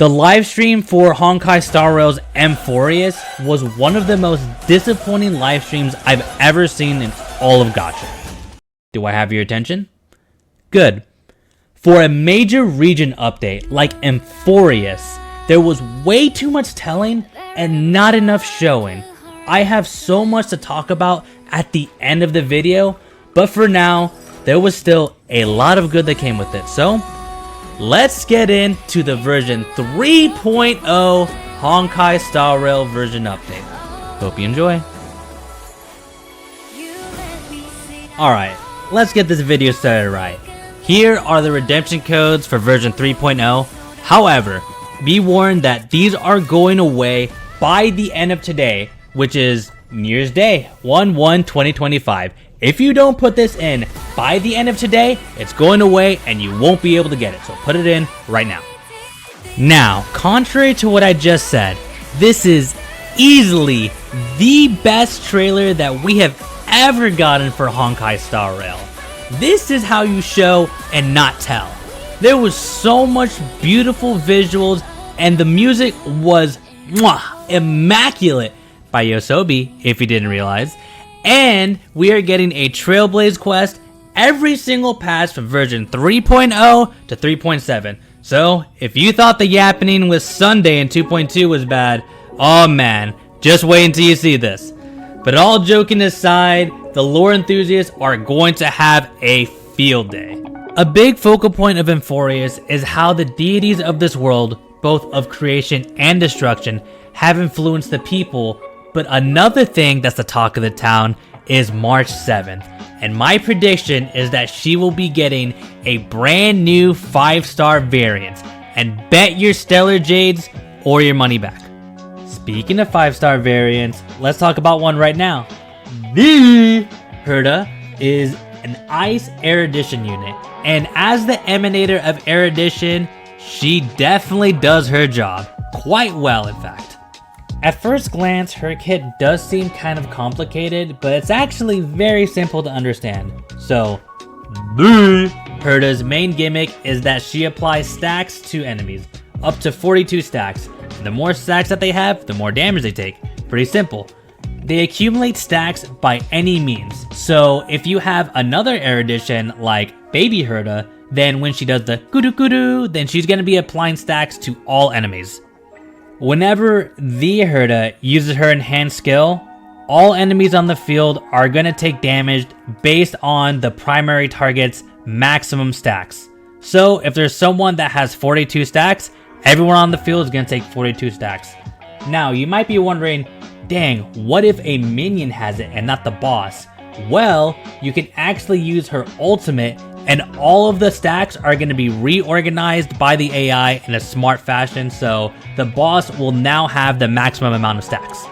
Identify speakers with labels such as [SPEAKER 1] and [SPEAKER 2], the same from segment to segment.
[SPEAKER 1] The live stream for Honkai Star Rail's AMPHOREUS was one of the most disappointing live streams I've ever seen in all of Gacha. Do I have your attention? Good. For a major region update like AMPHOREUS, there was way too much telling and not enough showing. I have so much to talk about at the end of the video, but for now, there was still a lot of good that came with it. So, let's get into the version 3.0 Honkai Star Rail version update. Hope you enjoy. Alright, let's get this video started right. Here are the redemption codes for version 3.0. However, be warned that these are going away by the end of today, which is New Year's Day, 1/1/2025. If you don't put this in by the end of today, it's going away and you won't be able to get it, so put it in right now. Now, contrary to what I just said, this is easily the best trailer that we have ever gotten for Honkai Star Rail. This is how you show and not tell. There was so much beautiful visuals and the music was immaculate by Yosobi, if you didn't realize. And we are getting a Trailblazer quest every single patch from version 3.0 to 3.7. So, if you thought the yappening with Sunday in 2.2 was bad, oh man, just wait until you see this. But all joking aside, the lore enthusiasts are going to have a field day. A big focal point of AMPHOREUS is how the deities of this world, both of creation and destruction, have influenced the people. But another thing that's the talk of the town is March 7th. And my prediction is that she will be getting a brand new 5-star variant. And bet your Stellar Jades or your money back. Speaking of 5-star variants, let's talk about one right now. The Herta is an Ice Erudition unit. And as the emanator of Erudition, she definitely does her job. Quite well, in fact. At first glance, her kit does seem kind of complicated, but it's actually very simple to understand. So, Herta's main gimmick is that she applies stacks to enemies, up to 42 stacks. And the more stacks that they have, the more damage they take. Pretty simple. They accumulate stacks by any means. So, if you have another Erudition like Baby Herta, then when she does the kudu, then she's going to be applying stacks to all enemies. Whenever the Herta uses her enhanced skill, all enemies on the field are going to take damage based on the primary target's maximum stacks. So if there's someone that has 42 stacks, everyone on the field is going to take 42 stacks. Now you might be wondering, dang, what if a minion has it and not the boss? Well, you can actually use her ultimate and all of the stacks are going to be reorganized by the AI in a smart fashion, so the boss will now have the maximum amount of stacks.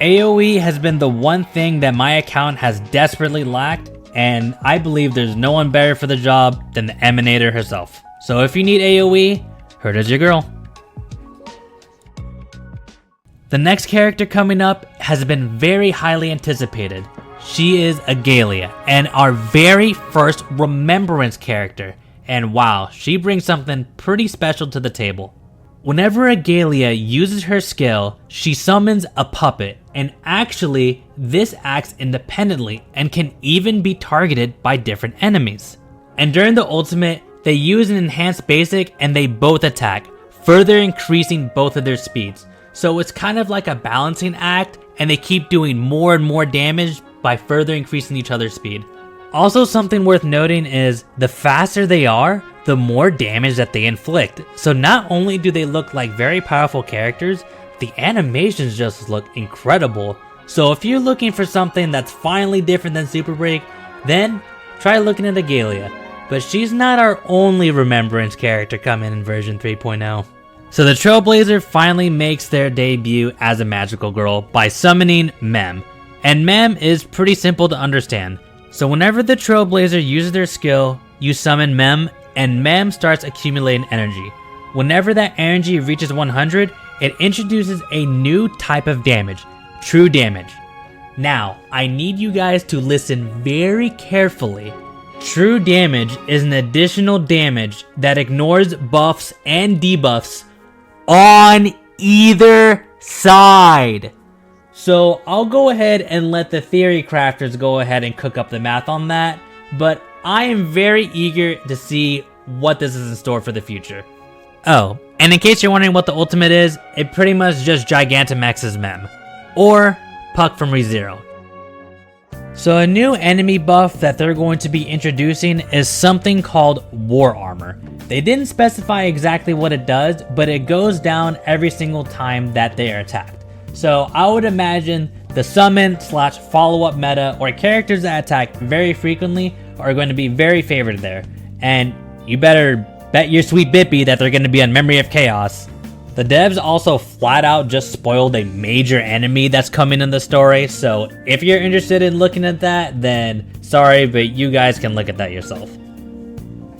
[SPEAKER 1] AoE has been the one thing that my account has desperately lacked, and I believe there's no one better for the job than the Emanator herself. So if you need AoE, Herta's your girl. The next character coming up has been very highly anticipated. She is Agalea, and our very first remembrance character. And wow, she brings something pretty special to the table. Whenever Agalea uses her skill, she summons a puppet, and actually, this acts independently and can even be targeted by different enemies. And during the ultimate, they use an enhanced basic and they both attack, further increasing both of their speeds. So it's kind of like a balancing act, and they keep doing more and more damage by further increasing each other's speed. Also, something worth noting is the faster they are, the more damage that they inflict. So not only do they look like very powerful characters, the animations just look incredible. So if you're looking for something that's finally different than Super Break, then try looking at Agalea. But she's not our only remembrance character coming in version 3.0. So the Trailblazer finally makes their debut as a magical girl by summoning Mem. And Mem is pretty simple to understand. So whenever the Trailblazer uses their skill, you summon Mem, and Mem starts accumulating energy. Whenever that energy reaches 100, it introduces a new type of damage, true damage. Now, I need you guys to listen very carefully. True damage is an additional damage that ignores buffs and debuffs on either side. So I'll go ahead and let the theory crafters go ahead and cook up the math on that, but I am very eager to see what this is in store for the future. Oh, and in case you're wondering what the ultimate is, it pretty much just Gigantamax's mem, or Puck from ReZero. So a new enemy buff that they're going to be introducing is something called War Armor. They didn't specify exactly what it does, but it goes down every single time that they are attacked. So I would imagine the summon / follow-up meta or characters that attack very frequently are going to be very favored there. And you better bet your sweet bippy that they're going to be on Memory of Chaos. The devs also flat out just spoiled a major enemy that's coming in the story, so if you're interested in looking at that, then sorry, but you guys can look at that yourself.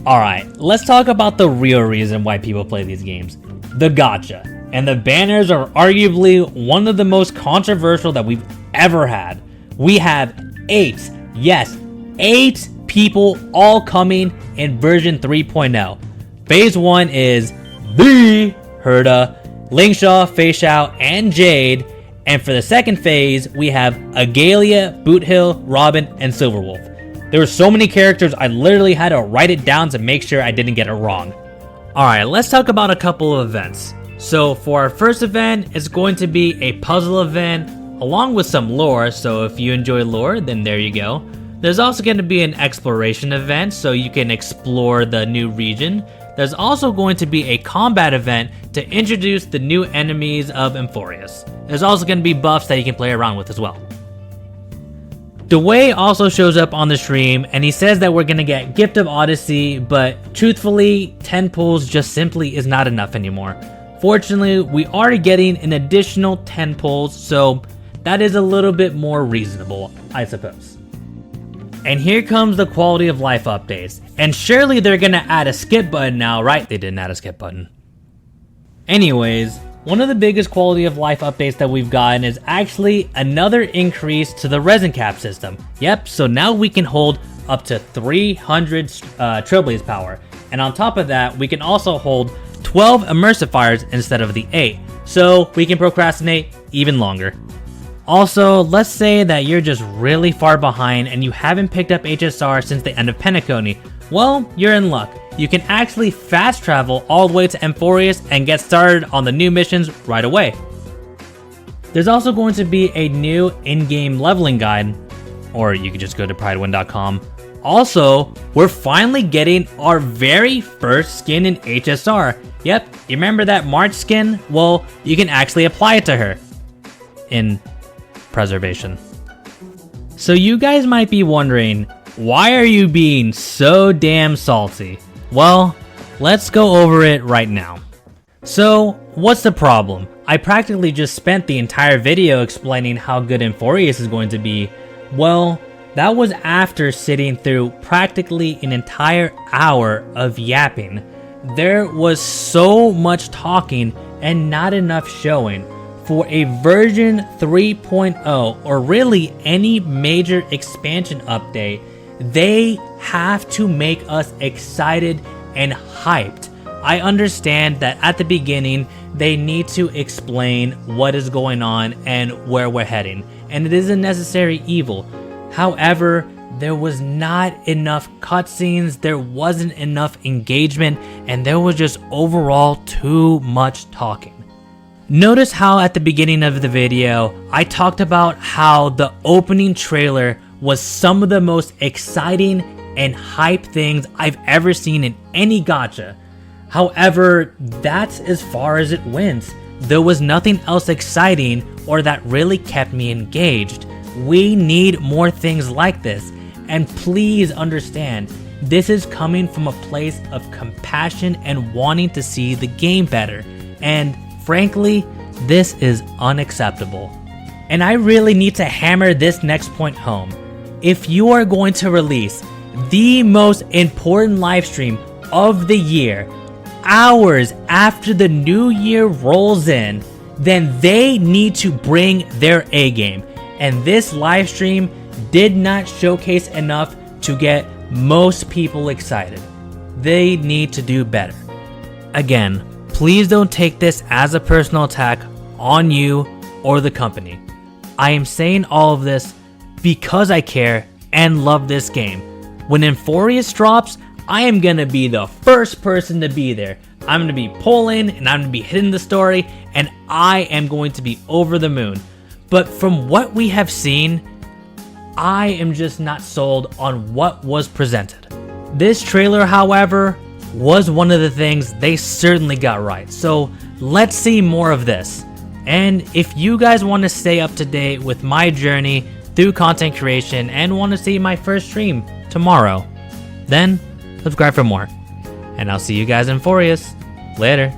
[SPEAKER 1] Alright, let's talk about the real reason why people play these games. The gacha. And the banners are arguably one of the most controversial that we've ever had. We have 8, yes, 8 people all coming in version 3.0. Phase 1 is the Herta, Lingshaw, Feixiao, and Jade. And for the second phase, we have Agalea, Boothill, Robin, and Silverwolf. There were so many characters, I literally had to write it down to make sure I didn't get it wrong. Alright, let's talk about a couple of events. So for our first event, it's going to be a puzzle event along with some lore, so if you enjoy lore, then there you go. There's also going to be an exploration event, so you can explore the new region. There's also going to be a combat event to introduce the new enemies of AMPHOREUS. There's also going to be buffs that you can play around with as well. Dwayne also shows up on the stream, and he says that we're going to get Gift of Odyssey, but truthfully, 10 pulls just simply is not enough anymore. Fortunately, we are getting an additional 10 pulls, so that is a little bit more reasonable, I suppose. And here comes the quality of life updates. And surely they're gonna add a skip button now, right? They didn't add a skip button. Anyways, one of the biggest quality of life updates that we've gotten is actually another increase to the resin cap system. Yep, so now we can hold up to 300 Trailblazer power. And on top of that, we can also hold 12 emulsifiers instead of the 8. So we can procrastinate even longer. Also, let's say that you're just really far behind and you haven't picked up HSR since the end of Penacony. Well, you're in luck. You can actually fast travel all the way to AMPHOREUS and get started on the new missions right away. There's also going to be a new in-game leveling guide, or you could just go to pridewin.com. Also, we're finally getting our very first skin in HSR. Yep, you remember that March skin? Well, you can actually apply it to her in preservation. So you guys might be wondering, why are you being so damn salty? Well, let's go over it right now. So, what's the problem? I practically just spent the entire video explaining how good AMPHOREUS is going to be. Well, that was after sitting through practically an entire hour of yapping. There was so much talking and not enough showing. For a version 3.0 or really any major expansion update, they have to make us excited and hyped. I understand that at the beginning, they need to explain what is going on and where we're heading, and it is a necessary evil. However, there was not enough cutscenes, there wasn't enough engagement, and there was just overall too much talking. Notice how at the beginning of the video, I talked about how the opening trailer was some of the most exciting and hype things I've ever seen in any gacha. However, that's as far as it went. There was nothing else exciting or that really kept me engaged. We need more things like this. And please understand, this is coming from a place of compassion and wanting to see the game better. And frankly, this is unacceptable. And I really need to hammer this next point home. If you are going to release the most important live stream of the year, hours after the new year rolls in, then they need to bring their A game. And this live stream did not showcase enough to get most people excited. They need to do better. Again, please don't take this as a personal attack on you or the company. I am saying all of this because I care and love this game. When AMPHOREUS drops, I am gonna be the first person to be there. I'm gonna be pulling and I'm gonna be hitting the story, and I am going to be over the moon. But from what we have seen, I am just not sold on what was presented. This trailer, however, was one of the things they certainly got right. So let's see more of this. And if you guys want to stay up to date with my journey through content creation and want to see my first stream tomorrow, then subscribe for more. And I'll see you guys in AMPHOREUS. Later.